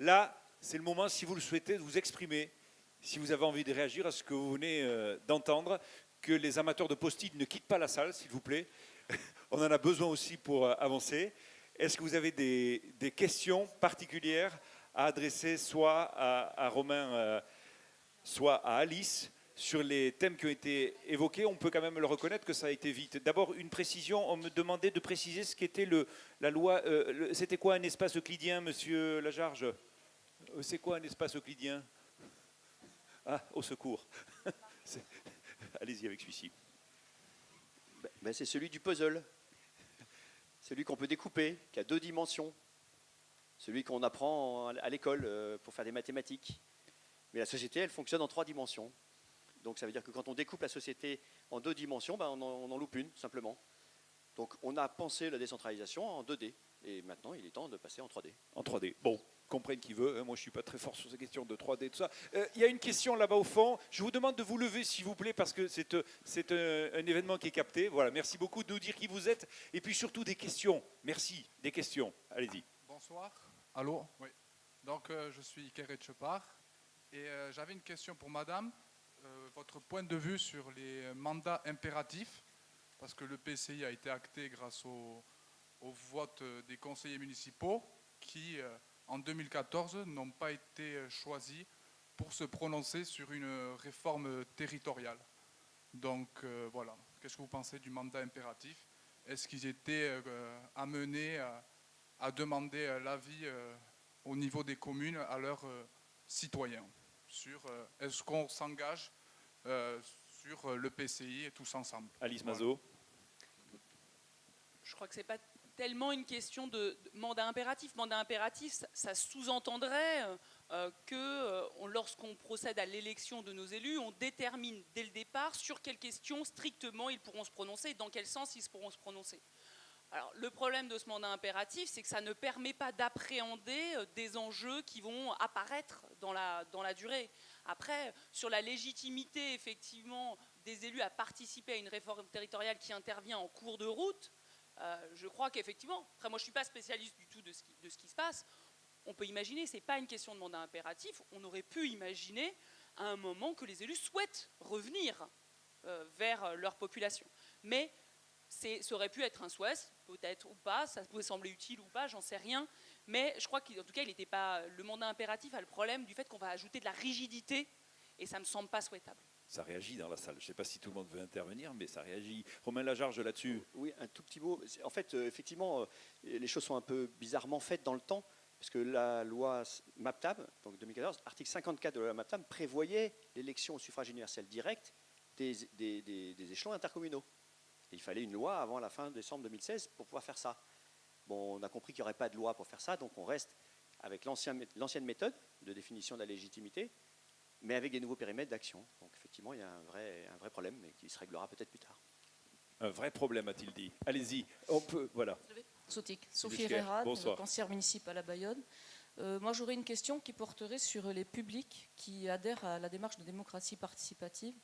Là, c'est le moment, si vous le souhaitez, de vous exprimer, si vous avez envie de réagir à ce que vous venez d'entendre, que les amateurs de post-it ne quittent pas la salle, s'il vous plaît. On en a besoin aussi pour avancer. Est-ce que vous avez des questions particulières à adresser soit à Romain, soit à Alice sur les thèmes qui ont été évoqués? On peut quand même le reconnaître que ça a été vite. D'abord, une précision, on me demandait de préciser ce qu'était la loi. C'était quoi un espace euclidien, monsieur Lajarge? C'est quoi un espace euclidien? Ah, au secours. Allez-y avec celui-ci. Ben, c'est celui du puzzle. Celui qu'on peut découper, qui a 2 dimensions. Celui qu'on apprend à l'école pour faire des mathématiques. Mais la société, elle fonctionne en 3 dimensions. Donc ça veut dire que quand on découpe la société en 2 dimensions, ben on en loupe une, tout simplement. Donc on a pensé la décentralisation en 2D. Et maintenant, il est temps de passer en 3D. En 3D. Bon, comprenne qui veut. Moi, je ne suis pas très fort sur ces questions de 3D, tout ça. Il y a une question là-bas au fond. Je vous demande de vous lever, s'il vous plaît, parce que c'est un événement qui est capté. Voilà, merci beaucoup de nous dire qui vous êtes. Et puis surtout des questions. Merci, des questions. Allez-y. Bonsoir. Allô? Oui. Donc, je suis Keret Chepar. Et j'avais une question pour madame. Votre point de vue sur les mandats impératifs, parce que le PCI a été acté grâce au vote des conseillers municipaux qui, en 2014, n'ont pas été choisis pour se prononcer sur une réforme territoriale. Donc, voilà. Qu'est-ce que vous pensez du mandat impératif? Est-ce qu'ils étaient amenés à demander l'avis au niveau des communes à leurs citoyens sur est-ce qu'on s'engage sur le PCI et tous ensemble? Alice Mazot. Je crois que ce n'est pas tellement une question de mandat impératif. Mandat impératif, ça sous-entendrait que lorsqu'on procède à l'élection de nos élus, on détermine dès le départ sur quelles questions strictement ils pourront se prononcer et dans quel sens ils pourront se prononcer. Alors, le problème de ce mandat impératif, c'est que ça ne permet pas d'appréhender des enjeux qui vont apparaître dans la durée. Après, sur la légitimité, effectivement, des élus à participer à une réforme territoriale qui intervient en cours de route, je crois qu'effectivement, après moi je ne suis pas spécialiste du tout de ce qui se passe, on peut imaginer, ce n'est pas une question de mandat impératif, on aurait pu imaginer à un moment que les élus souhaitent revenir vers leur population. Mais ça aurait pu être un souhait, peut-être ou pas, ça pouvait sembler utile ou pas, j'en sais rien, mais je crois qu'en tout cas, il n'était pas, le mandat impératif a le problème du fait qu'on va ajouter de la rigidité et ça ne me semble pas souhaitable. Ça réagit dans la salle. Je ne sais pas si tout le monde veut intervenir, mais ça réagit. Romain Lajarge là-dessus. Oui, un tout petit mot. En fait, effectivement, les choses sont un peu bizarrement faites dans le temps, parce que la loi MAPTAM, donc 2014, article 54 de la loi MAPTAM, prévoyait l'élection au suffrage universel direct des échelons intercommunaux. Et il fallait une loi avant la fin décembre 2016 pour pouvoir faire ça. Bon, on a compris qu'il n'y aurait pas de loi pour faire ça, donc on reste avec l'ancienne méthode de définition de la légitimité, mais avec des nouveaux périmètres d'action. Donc effectivement, il y a un vrai problème, mais qui se réglera peut-être plus tard. Un vrai problème, a-t-il dit. Allez-y, on peut, voilà. Sophie Rérad, conseillère municipale à Bayonne. Moi, j'aurais une question qui porterait sur les publics qui adhèrent à la démarche de démocratie participative.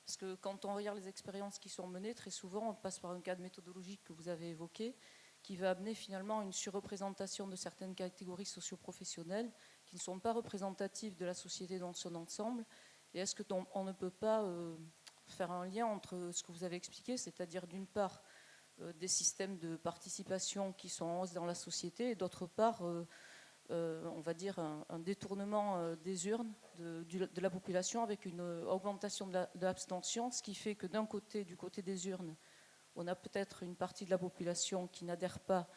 Parce que quand on regarde les expériences qui sont menées, très souvent, on passe par un cadre méthodologique que vous avez évoqué, qui va amener finalement une surreprésentation de certaines catégories socio-professionnelles qui ne sont pas représentatives de la société dans son ensemble. Et est-ce qu'on ne peut pas faire un lien entre ce que vous avez expliqué, c'est-à-dire d'une part des systèmes de participation qui sont en hausse dans la société, et d'autre part, on va dire, un détournement des urnes de la population avec une augmentation de l'abstention, ce qui fait que d'un côté, du côté des urnes, on a peut-être une partie de la population qui n'adhère pas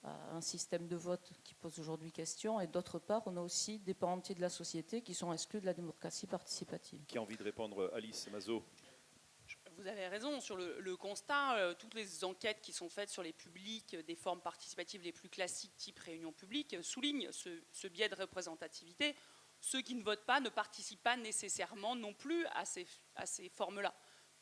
à un système de vote qui pose aujourd'hui question, et d'autre part, on a aussi des pans entiers de la société qui sont exclus de la démocratie participative. Qui a envie de répondre, Alice Mazot? Vous avez raison sur le constat. Toutes les enquêtes qui sont faites sur les publics des formes participatives les plus classiques, type réunion publique, soulignent ce biais de représentativité. Ceux qui ne votent pas ne participent pas nécessairement non plus à ces formes-là.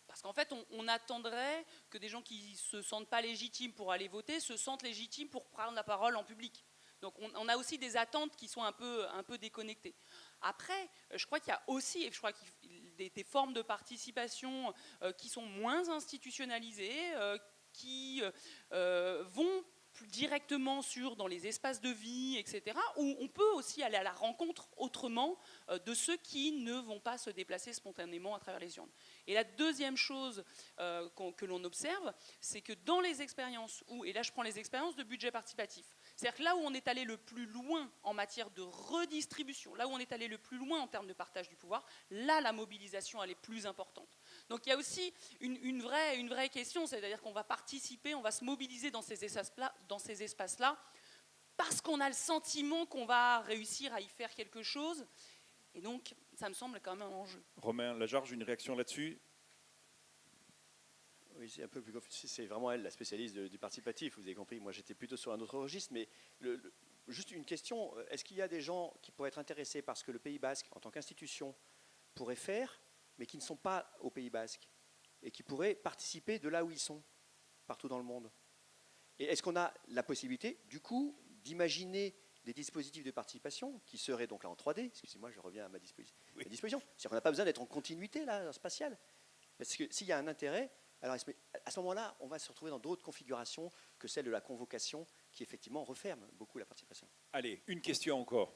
Parce qu'en fait, on attendrait que des gens qui ne se sentent pas légitimes pour aller voter se sentent légitimes pour prendre la parole en public. Donc on a aussi des attentes qui sont un peu déconnectées. Après, je crois qu'il y a aussi des formes de participation qui sont moins institutionnalisées, qui vont plus directement dans les espaces de vie, etc., où on peut aussi aller à la rencontre autrement de ceux qui ne vont pas se déplacer spontanément à travers les urnes. Et la deuxième chose que l'on observe, c'est que dans les expériences et là je prends les expériences de budget participatif, c'est-à-dire que là où on est allé le plus loin en matière de redistribution, là où on est allé le plus loin en termes de partage du pouvoir, là la mobilisation elle est plus importante. Donc il y a aussi une vraie question, c'est-à-dire qu'on va participer, on va se mobiliser dans ces espaces-là, parce qu'on a le sentiment qu'on va réussir à y faire quelque chose. Et donc, ça me semble quand même un enjeu. Romain Lajarge, une réaction là-dessus? Oui, c'est un peu plus compliqué. C'est vraiment elle, la spécialiste du participatif. Vous avez compris, moi j'étais plutôt sur un autre registre. Mais juste une question, est-ce qu'il y a des gens qui pourraient être intéressés par ce que le Pays Basque, en tant qu'institution, pourrait faire, mais qui ne sont pas au Pays Basque, et qui pourraient participer de là où ils sont, partout dans le monde? Et est-ce qu'on a la possibilité, du coup, d'imaginer des dispositifs de participation qui seraient donc là en 3D, excusez-moi, je reviens à ma disposition. Oui. C'est-à-dire qu'on n'a pas besoin d'être en continuité là, spatiale. Parce que s'il y a un intérêt, alors à ce moment-là, on va se retrouver dans d'autres configurations que celle de la convocation qui effectivement referme beaucoup la participation. Allez, une question encore.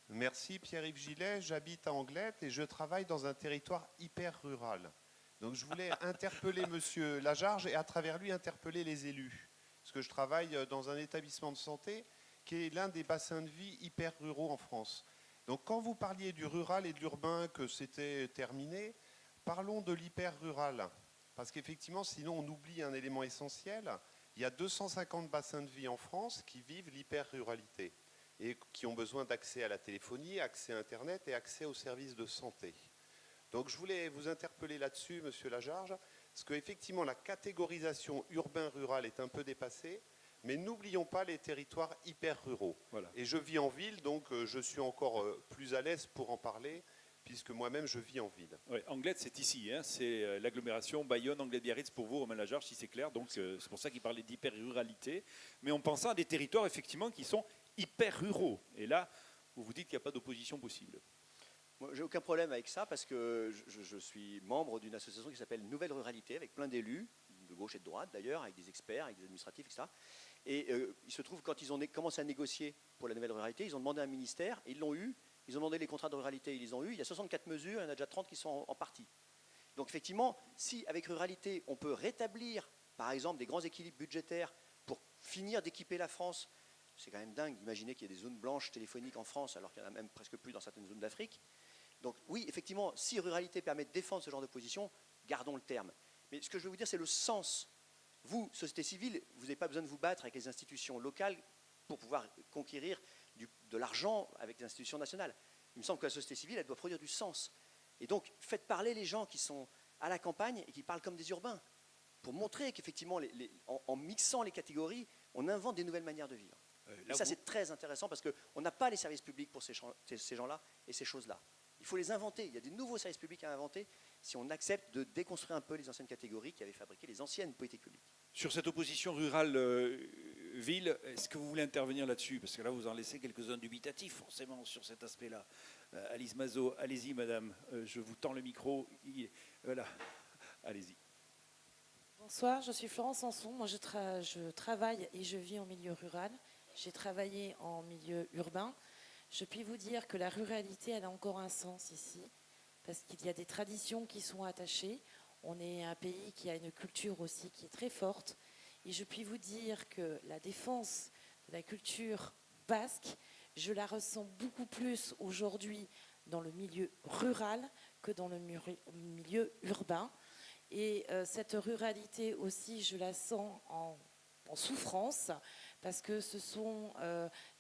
Merci, Pierre-Yves Gillet. J'habite à Anglette et je travaille dans un territoire hyper rural. Donc je voulais interpeller Monsieur Lajarge et à travers lui interpeller les élus. Parce que je travaille dans un établissement de santé qui est l'un des bassins de vie hyper ruraux en France. Donc quand vous parliez du rural et de l'urbain, que c'était terminé, parlons de l'hyper rural. Parce qu'effectivement, sinon on oublie un élément essentiel. Il y a 250 bassins de vie en France qui vivent l'hyper ruralité et qui ont besoin d'accès à la téléphonie, accès à Internet et accès aux services de santé. Donc je voulais vous interpeller là-dessus, Monsieur Lajarge, parce qu'effectivement la catégorisation urbain-rural est un peu dépassée, mais n'oublions pas les territoires hyper ruraux. Voilà. Et je vis en ville, donc je suis encore plus à l'aise pour en parler, puisque moi-même je vis en ville. Ouais, Anglette, c'est ici, hein, c'est l'agglomération Bayonne, Anglette-Biarritz pour vous, Romain Lajarge, si c'est clair. Donc c'est pour ça qu'il parlait d'hyper-ruralité. Mais on pense à des territoires effectivement qui sont hyper ruraux. Et là, vous vous dites qu'il n'y a pas d'opposition possible. Moi, j'ai aucun problème avec ça parce que je suis membre d'une association qui s'appelle Nouvelle Ruralité avec plein d'élus, de gauche et de droite d'ailleurs, avec des experts, avec des administratifs, etc. Et il se trouve quand ils ont commencé à négocier pour la Nouvelle Ruralité, ils ont demandé à un ministère, et ils l'ont eu, ils ont demandé les contrats de ruralité, ils les ont eu, il y a 64 mesures, il y en a déjà 30 qui sont en partie. Donc effectivement, si avec ruralité, on peut rétablir par exemple des grands équilibres budgétaires pour finir d'équiper la France, c'est quand même dingue d'imaginer qu'il y a des zones blanches téléphoniques en France alors qu'il n'y en a même presque plus dans certaines zones d'Afrique. Donc oui, effectivement, si ruralité permet de défendre ce genre de position, gardons le terme. Mais ce que je veux vous dire, c'est le sens. Vous, société civile, vous n'avez pas besoin de vous battre avec les institutions locales pour pouvoir conquérir de l'argent avec les institutions nationales. Il me semble que la société civile, elle doit produire du sens. Et donc, faites parler les gens qui sont à la campagne et qui parlent comme des urbains, pour montrer qu'effectivement, en mixant les catégories, on invente des nouvelles manières de vivre. Et ça, c'est très intéressant parce qu'on n'a pas les services publics pour ces gens-là et ces choses-là. Il faut les inventer. Il y a des nouveaux services publics à inventer si on accepte de déconstruire un peu les anciennes catégories qui avaient fabriqué les anciennes politiques publiques. Sur cette opposition rurale-ville, est-ce que vous voulez intervenir là-dessus? Parce que là, vous en laissez quelques-uns dubitatifs, forcément, sur cet aspect-là. Alice Mazot, allez-y, madame. Je vous tends le micro. Voilà. Allez-y. Bonsoir, je suis Florence Sanson. Moi, je travaille et je vis en milieu rural. J'ai travaillé en milieu urbain. Je puis vous dire que la ruralité, elle a encore un sens ici, parce qu'il y a des traditions qui sont attachées. On est un pays qui a une culture aussi qui est très forte. Et je puis vous dire que la défense de la culture basque, je la ressens beaucoup plus aujourd'hui dans le milieu rural que dans le milieu urbain. Et cette ruralité aussi, je la sens en souffrance, parce que ce sont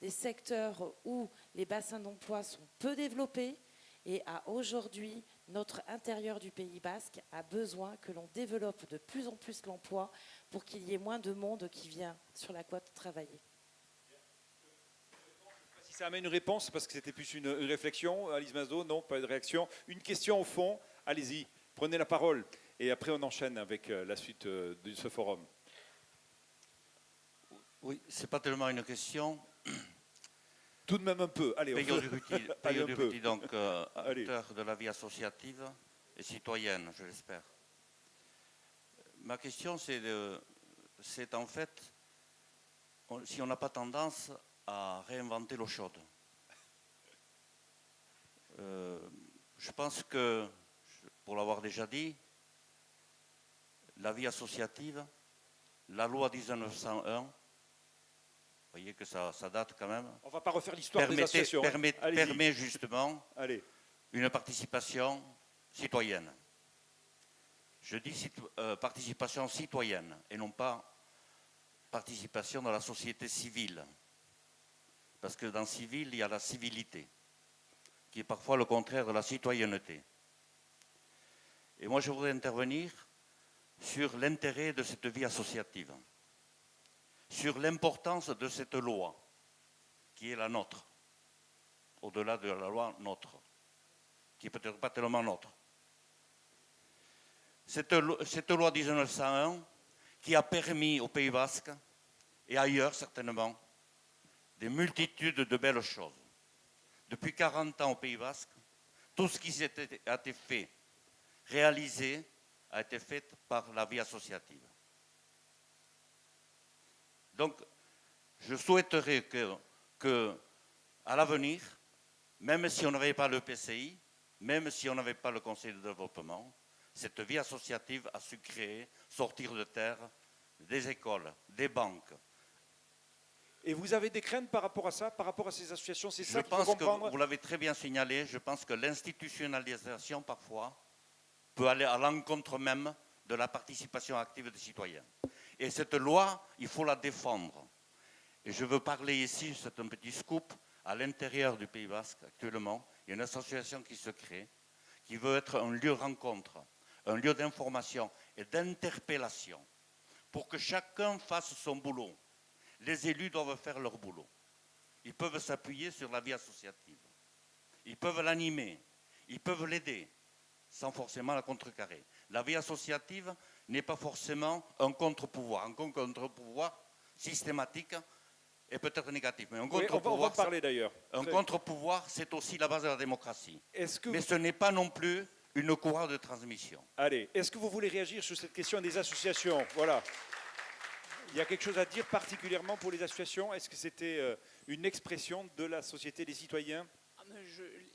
des secteurs où les bassins d'emploi sont peu développés et à aujourd'hui, notre intérieur du Pays Basque a besoin que l'on développe de plus en plus l'emploi pour qu'il y ait moins de monde qui vient sur la côte travailler. Si ça amène une réponse, parce que c'était plus une réflexion, Alice Mazot, non, pas de réaction. Une question au fond, allez-y, prenez la parole et après on enchaîne avec la suite de ce forum. Oui, ce n'est pas tellement une question. Tout de même un peu. Allez, Peyo Durruti, donc acteur de la vie associative et citoyenne, je l'espère. Ma question, c'est en fait, si on n'a pas tendance à réinventer l'eau chaude. Je pense que, pour l'avoir déjà dit, la vie associative, la loi 1901, vous voyez que ça date quand même. On ne va pas refaire l'histoire des associations. Permet justement Allez. Une participation citoyenne. Je dis participation citoyenne et non pas participation dans la société civile. Parce que dans civil, il y a la civilité, qui est parfois le contraire de la citoyenneté. Et moi, je voudrais intervenir sur l'intérêt de cette vie associative, sur l'importance de cette loi, qui est la nôtre, au-delà de la loi nôtre, qui n'est peut-être pas tellement nôtre. Cette loi 1901 qui a permis au Pays Basque, et ailleurs certainement, des multitudes de belles choses. Depuis 40 ans au Pays Basque, tout ce qui a été fait, réalisé, a été fait par la vie associative. Donc, je souhaiterais que à l'avenir, même si on n'avait pas le PCI, même si on n'avait pas le Conseil de développement, cette vie associative a su créer, sortir de terre, des écoles, des banques. Et vous avez des craintes par rapport à ça, par rapport à ces associations? C'est ça qu'il faut comprendre. Je pense que vous l'avez très bien signalé, je pense que l'institutionnalisation, parfois, peut aller à l'encontre même de la participation active des citoyens. Et cette loi, il faut la défendre. Et je veux parler ici, c'est un petit scoop, à l'intérieur du Pays Basque, actuellement, il y a une association qui se crée, qui veut être un lieu de rencontre, un lieu d'information et d'interpellation, pour que chacun fasse son boulot. Les élus doivent faire leur boulot. Ils peuvent s'appuyer sur la vie associative. Ils peuvent l'animer, ils peuvent l'aider, sans forcément la contrecarrer. La vie associative n'est pas forcément un contre-pouvoir. Un contre-pouvoir systématique est peut-être négatif. Mais un contre-pouvoir, on va en parler d'ailleurs. Un contre-pouvoir, c'est aussi la base de la démocratie. Mais vous... ce n'est pas non plus une courroie de transmission. Allez, est-ce que vous voulez réagir sur cette question des associations? Voilà. Il y a quelque chose à dire particulièrement pour les associations? Est-ce que c'était une expression de la société des citoyens?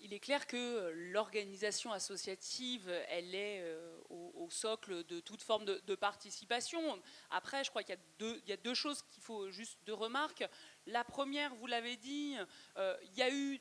Il est clair que l'organisation associative, elle est au socle de toute forme de participation. Après, je crois qu'il y a deux choses qu'il faut juste deux remarques. La première, vous l'avez dit, il y a eu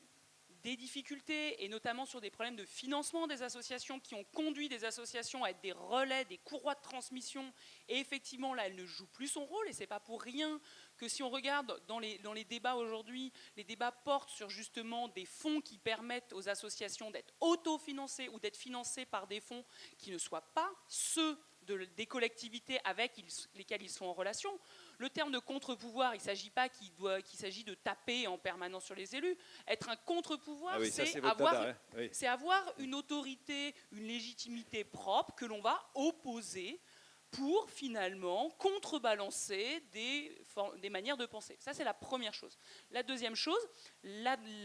des difficultés, et notamment sur des problèmes de financement des associations qui ont conduit des associations à être des relais, des courroies de transmission. Et effectivement, là, elle ne joue plus son rôle, et ce n'est pas pour rien que si on regarde dans les débats aujourd'hui, les débats portent sur justement des fonds qui permettent aux associations d'être autofinancées ou d'être financées par des fonds qui ne soient pas ceux des collectivités avec lesquelles ils sont en relation. Le terme de contre-pouvoir, il ne s'agit pas qu'il s'agit de taper en permanence sur les élus. Être un contre-pouvoir, c'est avoir une autorité, une légitimité propre que l'on va opposer pour finalement contrebalancer des manières de penser. Ça, c'est la première chose. La deuxième chose,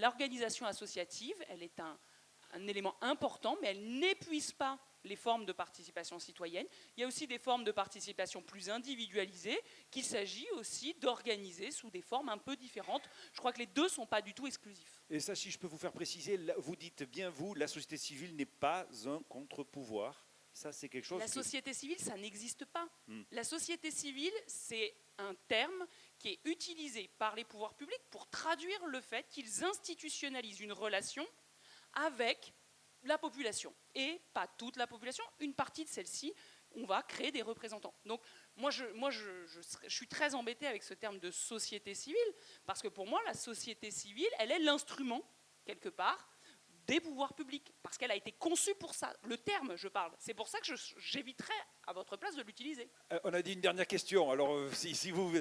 l'organisation associative, elle est un élément important, mais elle n'épuise pas les formes de participation citoyenne. Il y a aussi des formes de participation plus individualisées qu'il s'agit aussi d'organiser sous des formes un peu différentes. Je crois que les deux ne sont pas du tout exclusifs. Et ça, si je peux vous faire préciser, vous dites bien, vous, la société civile n'est pas un contre-pouvoir. Ça, c'est quelque chose. La société civile, ça n'existe pas. La société civile, c'est un terme qui est utilisé par les pouvoirs publics pour traduire le fait qu'ils institutionnalisent une relation avec la population. Et pas toute la population, une partie de celle-ci, on va créer des représentants. Donc, moi, je suis très embêtée avec ce terme de société civile, parce que pour moi, la société civile, elle est l'instrument, quelque part, des pouvoirs publics, parce qu'elle a été conçue pour ça. Le terme, je parle. C'est pour ça que j'éviterais, à votre place, de l'utiliser. On a dit une dernière question. Alors, si vous...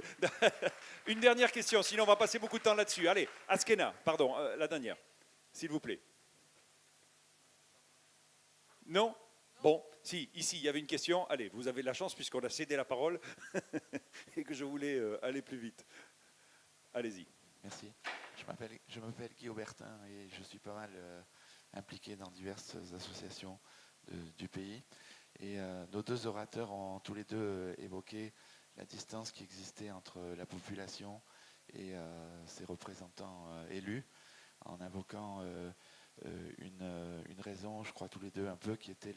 une dernière question, sinon on va passer beaucoup de temps là-dessus. Allez, Askena, pardon, la dernière, s'il vous plaît. Non? Bon, si, ici, il y avait une question. Allez, vous avez de la chance puisqu'on a cédé la parole et que je voulais aller plus vite. Allez-y. Merci. Je m'appelle Guy Aubertin et je suis pas mal impliqué dans diverses associations du pays. Et nos deux orateurs ont tous les deux évoqué la distance qui existait entre la population et ses représentants élus, en invoquant une raison, je crois tous les deux un peu, qui était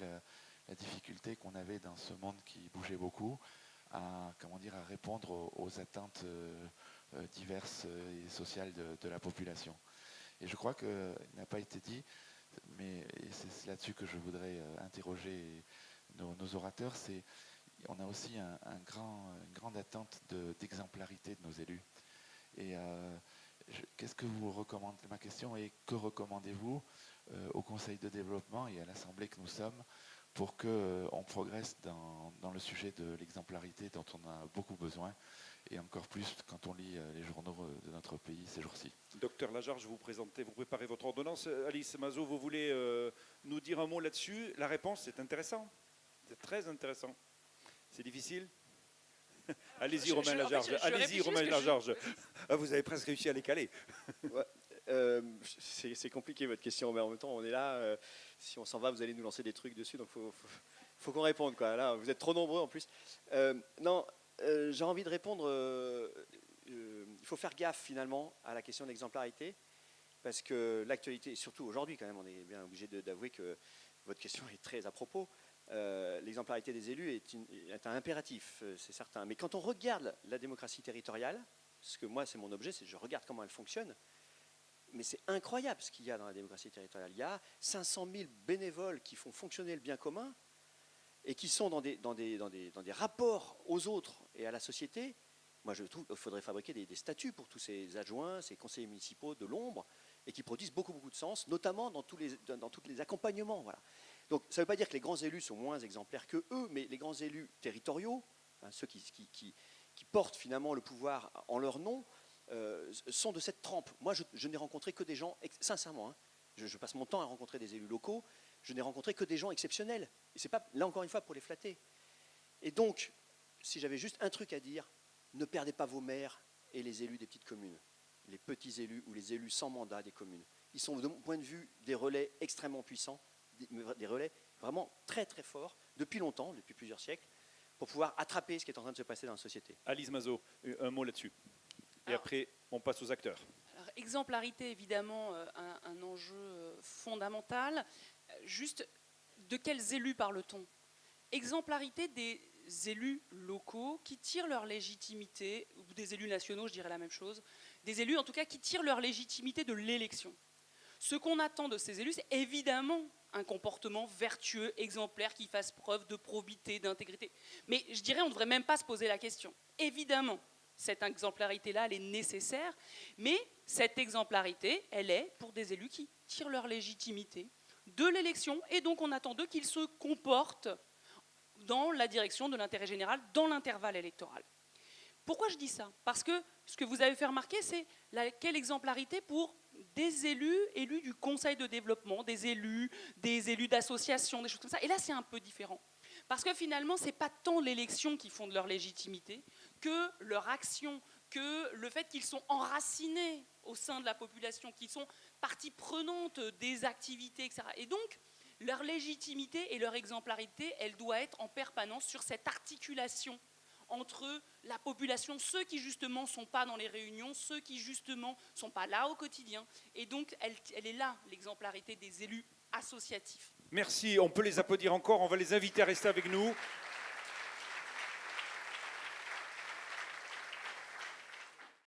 la difficulté qu'on avait dans ce monde qui bougeait beaucoup à répondre aux attentes diverses et sociales de la population. Et je crois qu'il n'a pas été dit, mais c'est là-dessus que je voudrais interroger nos orateurs, on a aussi une grande attente d'exemplarité de nos élus. Et qu'est-ce que vous recommandez, ma question est, que recommandez-vous au Conseil de développement et à l'Assemblée que nous sommes pour qu'on progresse dans le sujet de l'exemplarité dont on a beaucoup besoin, et encore plus quand on lit les journaux de notre pays ces jours-ci. Docteur Lajarge, vous préparez votre ordonnance. Alice Mazot, vous voulez nous dire un mot là-dessus? La réponse, c'est intéressant. C'est très intéressant. C'est difficile? Allez-y, Romain Lajarge. Allez-y, Romain Lajarge. Vous avez presque réussi à les caler. Ouais, c'est compliqué votre question, mais en même temps, on est là. Si on s'en va, vous allez nous lancer des trucs dessus, donc faut qu'on réponde, quoi. Là, vous êtes trop nombreux en plus. J'ai envie de répondre. Il faut faire gaffe finalement à la question de l'exemplarité, parce que l'actualité, et surtout aujourd'hui quand même, on est bien obligé d'avouer que votre question est très à propos. L'exemplarité des élus est un impératif, c'est certain. Mais quand on regarde la démocratie territoriale, parce que moi c'est mon objet, je regarde comment elle fonctionne, mais c'est incroyable ce qu'il y a dans la démocratie territoriale. Il y a 500 000 bénévoles qui font fonctionner le bien commun et qui sont dans des rapports aux autres et à la société. Moi je trouve qu'il faudrait fabriquer des statuts pour tous ces adjoints, ces conseillers municipaux de l'ombre, et qui produisent beaucoup de sens, notamment dans tous les accompagnements. Voilà. Donc ça ne veut pas dire que les grands élus sont moins exemplaires que eux, mais les grands élus territoriaux, ceux qui portent finalement le pouvoir en leur nom, sont de cette trempe. Moi, je n'ai rencontré que des gens, sincèrement, je passe mon temps à rencontrer des élus locaux, je n'ai rencontré que des gens exceptionnels. Et c'est pas, là encore une fois, pour les flatter. Et donc, si j'avais juste un truc à dire, ne perdez pas vos maires et les élus des petites communes, les petits élus ou les élus sans mandat des communes. Ils sont, de mon point de vue, des relais extrêmement puissants, des relais vraiment très très forts, depuis longtemps, depuis plusieurs siècles, pour pouvoir attraper ce qui est en train de se passer dans la société. Alice Mazot, un mot là-dessus. Et après, on passe aux acteurs. Alors, exemplarité, évidemment, un enjeu fondamental. Juste, de quels élus parle-t-on? Exemplarité des élus locaux qui tirent leur légitimité, ou des élus nationaux, je dirais la même chose, des élus en tout cas qui tirent leur légitimité de l'élection. Ce qu'on attend de ces élus, c'est évidemment un comportement vertueux, exemplaire, qui fasse preuve de probité, d'intégrité. Mais je dirais, on ne devrait même pas se poser la question. Évidemment, cette exemplarité-là, elle est nécessaire, mais cette exemplarité, elle est pour des élus qui tirent leur légitimité de l'élection, et donc on attend d'eux qu'ils se comportent dans la direction de l'intérêt général, dans l'intervalle électoral. Pourquoi je dis ça? Parce que ce que vous avez fait remarquer, c'est quelle exemplarité pour des élus du conseil de développement, des élus d'associations, des choses comme ça. Et là, c'est un peu différent. Parce que finalement, ce n'est pas tant l'élection qui fonde leur légitimité que leur action, que le fait qu'ils sont enracinés au sein de la population, qu'ils sont partie prenante des activités, etc. Et donc, leur légitimité et leur exemplarité, elle doit être en permanence sur cette articulation entre la population, ceux qui justement ne sont pas dans les réunions, ceux qui justement ne sont pas là au quotidien. Et donc, elle est là, l'exemplarité des élus associatifs. Merci, on peut les applaudir encore, on va les inviter à rester avec nous.